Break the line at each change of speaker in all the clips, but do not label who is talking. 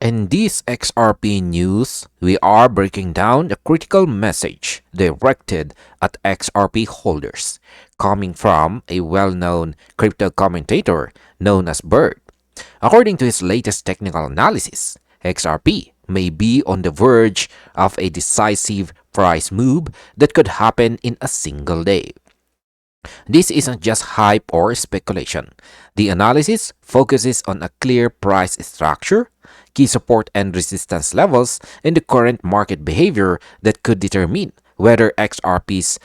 In this XRP news, we are breaking down a critical message directed at XRP holders, coming from a well-known crypto commentator known as Bird. According to his latest technical analysis, XRP may be on the verge of a decisive price move that could happen in a single day. This isn't just hype or speculation. The analysis focuses on a clear price structure, key support and resistance levels, and the current market behavior that could determine whether XRP's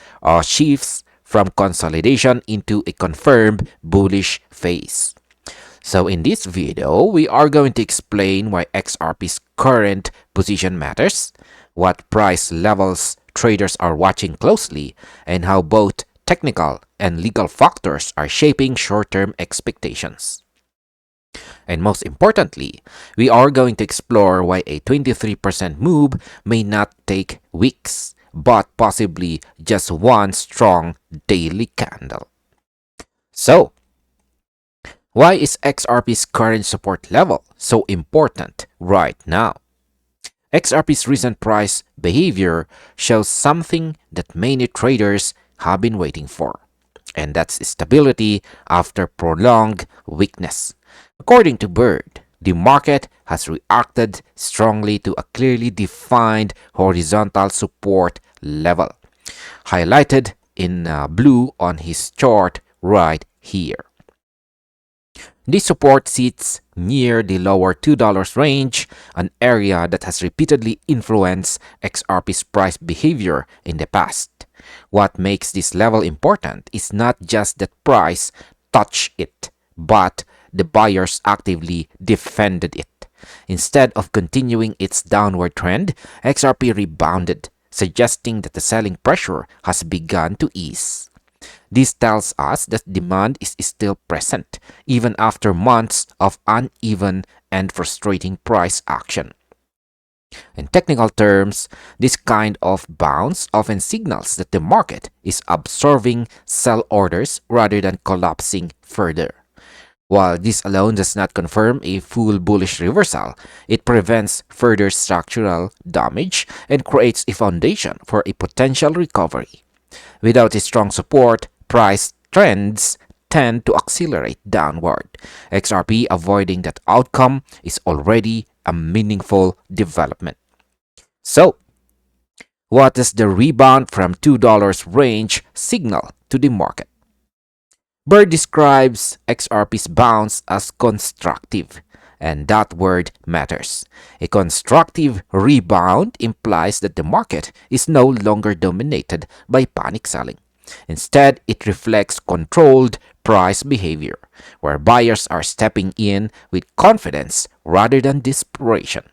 shifts from consolidation into a confirmed bullish phase. So in this video, we are going to explain why XRP's current position matters, what price levels traders are watching closely, and how both technical and legal factors are shaping short-term expectations. And most importantly, we are going to explore why a 23% move may not take weeks, but possibly just one strong daily candle. So, why is XRP's current support level so important right now? XRP's recent price behavior shows something that many traders have been waiting for, and that's stability after prolonged weakness. According to Bird, the market has reacted strongly to a clearly defined horizontal support level, highlighted in blue on his chart right here. This support sits near the lower $2 range, an area that has repeatedly influenced XRP's price behavior in the past. What makes this level important is not just that price touched it, but the buyers actively defended it. Instead of continuing its downward trend, XRP rebounded, suggesting that the selling pressure has begun to ease. This tells us that demand is still present, even after months of uneven and frustrating price action. In technical terms, this kind of bounce often signals that the market is absorbing sell orders rather than collapsing further. While this alone does not confirm a full bullish reversal, it prevents further structural damage and creates a foundation for a potential recovery. Without a strong support, price trends tend to accelerate downward. XRP avoiding that outcome is already a meaningful development. So, what does the rebound from $2 range signal to the market? Bird describes XRP's bounce as constructive, and that word matters. A constructive rebound implies that the market is no longer dominated by panic selling. Instead, it reflects controlled price behavior, where buyers are stepping in with confidence rather than desperation.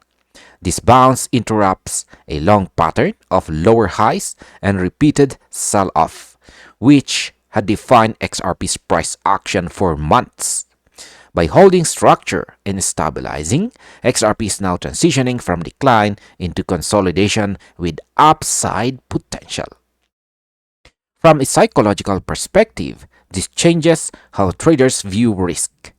This bounce interrupts a long pattern of lower highs and repeated sell-off, which had defined XRP's price action for months. By holding structure and stabilizing, XRP is now transitioning from decline into consolidation with upside potential. From a psychological perspective, this changes how traders view risk.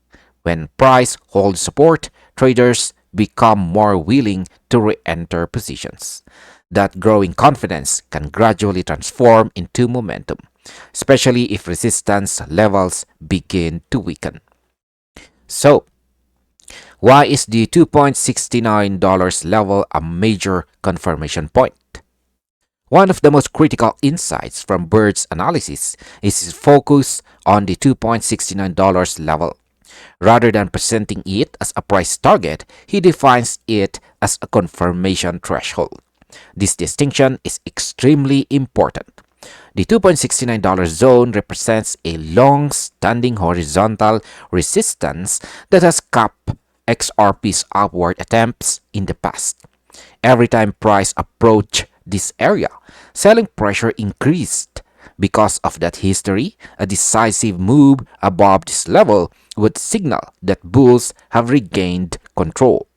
When price holds support, traders become more willing to re-enter positions. That growing confidence can gradually transform into momentum, especially if resistance levels begin to weaken. So, why is the $2.69 level a major confirmation point? One of the most critical insights from Bird's analysis is his focus on the $2.69 level. Rather than presenting it as a price target, he defines it as a confirmation threshold. This distinction is extremely important. The $2.69 zone represents a long-standing horizontal resistance that has capped XRP's upward attempts in the past. Every time price approached this area, selling pressure increased. Because of that history, a decisive move above this level would signal that bulls have regained control.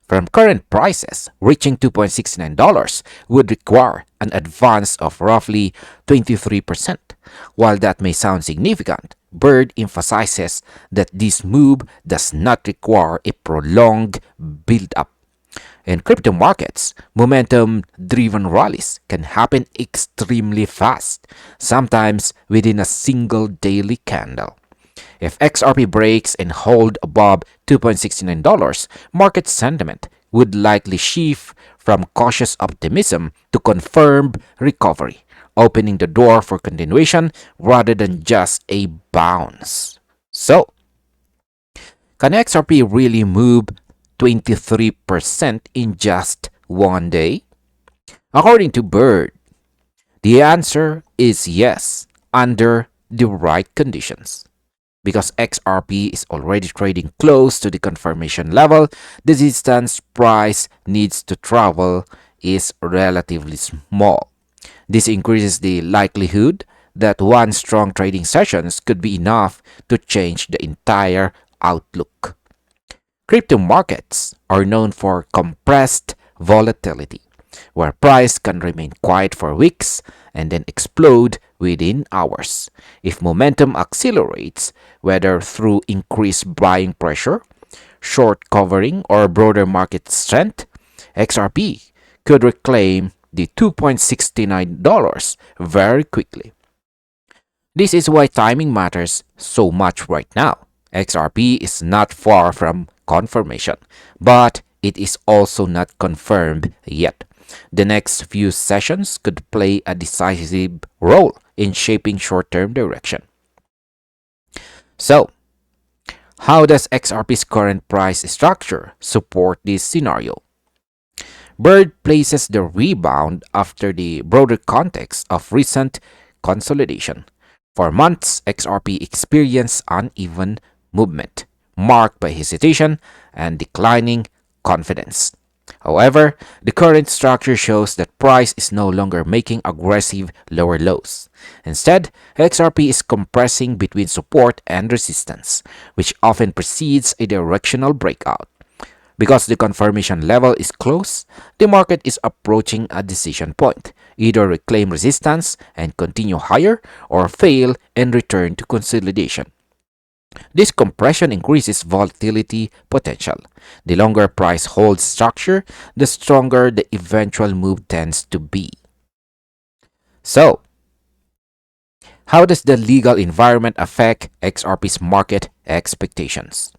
From current prices, reaching $2.69 would require an advance of roughly 23%. While that may sound significant, Bird emphasizes that this move does not require a prolonged build-up. In crypto markets, momentum-driven rallies can happen extremely fast, sometimes within a single daily candle. If XRP breaks and hold above $2.69, market sentiment would likely shift from cautious optimism to confirmed recovery, opening the door for continuation rather than just a bounce. So, can XRP really move 23% in just one day? According to Bird, the answer is yes, under the right conditions. Because XRP is already trading close to the confirmation level, the distance price needs to travel is relatively small. This increases the likelihood that one strong trading sessions could be enough to change the entire outlook. Crypto markets are known for compressed volatility, where price can remain quiet for weeks and then explode within hours. If momentum accelerates, whether through increased buying pressure, short covering, or broader market strength, XRP could reclaim the $2.69 very quickly. This is why timing matters so much right now. XRP is not far from confirmation, but it is also not confirmed yet. The next few sessions could play a decisive role in shaping short-term direction. So, how does XRP's current price structure support this scenario? Bird places the rebound after the broader context of recent consolidation. For months, XRP experienced uneven movement, marked by hesitation and declining confidence. However, the current structure shows that price is no longer making aggressive lower lows. Instead, XRP is compressing between support and resistance, which often precedes a directional breakout. Because the confirmation level is close, the market is approaching a decision point. Either reclaim resistance and continue higher or fail and return to consolidation. This compression increases volatility potential. The longer price holds structure, the stronger the eventual move tends to be. So, how does the legal environment affect XRP's market expectations?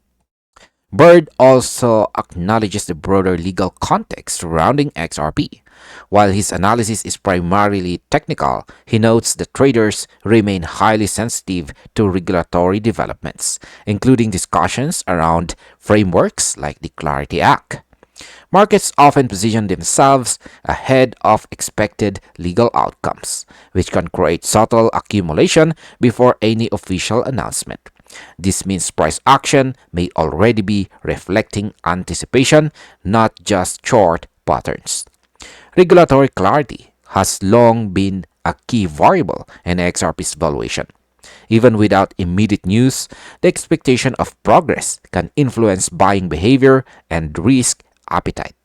Bird also acknowledges the broader legal context surrounding XRP. While his analysis is primarily technical, he notes that traders remain highly sensitive to regulatory developments, including discussions around frameworks like the Clarity Act. Markets often position themselves ahead of expected legal outcomes, which can create subtle accumulation before any official announcement. This means price action may already be reflecting anticipation, not just short patterns. Regulatory clarity has long been a key variable in XRP's valuation. Even without immediate news, the expectation of progress can influence buying behavior and risk appetite.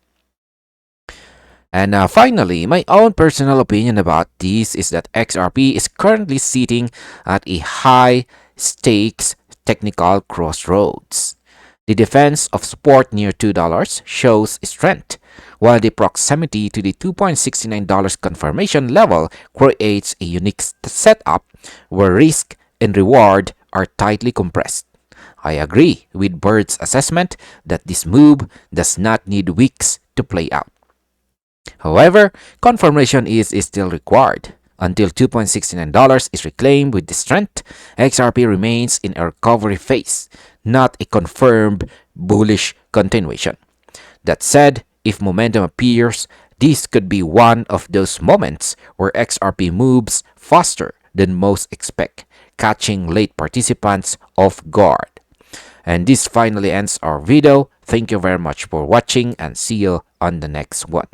And finally, my own personal opinion about this is that XRP is currently sitting at a high stakes technical crossroads. The defense of support near $2 shows strength, while the proximity to the $2.69 confirmation level creates a unique setup where risk and reward are tightly compressed. I agree with Bird's assessment that this move does not need weeks to play out. However, confirmation is still required. Until $2.69 is reclaimed with the strength, XRP remains in a recovery phase, not a confirmed bullish continuation. That said, if momentum appears, this could be one of those moments where XRP moves faster than most expect, catching late participants off guard. And this finally ends our video. Thank you very much for watching and see you on the next one.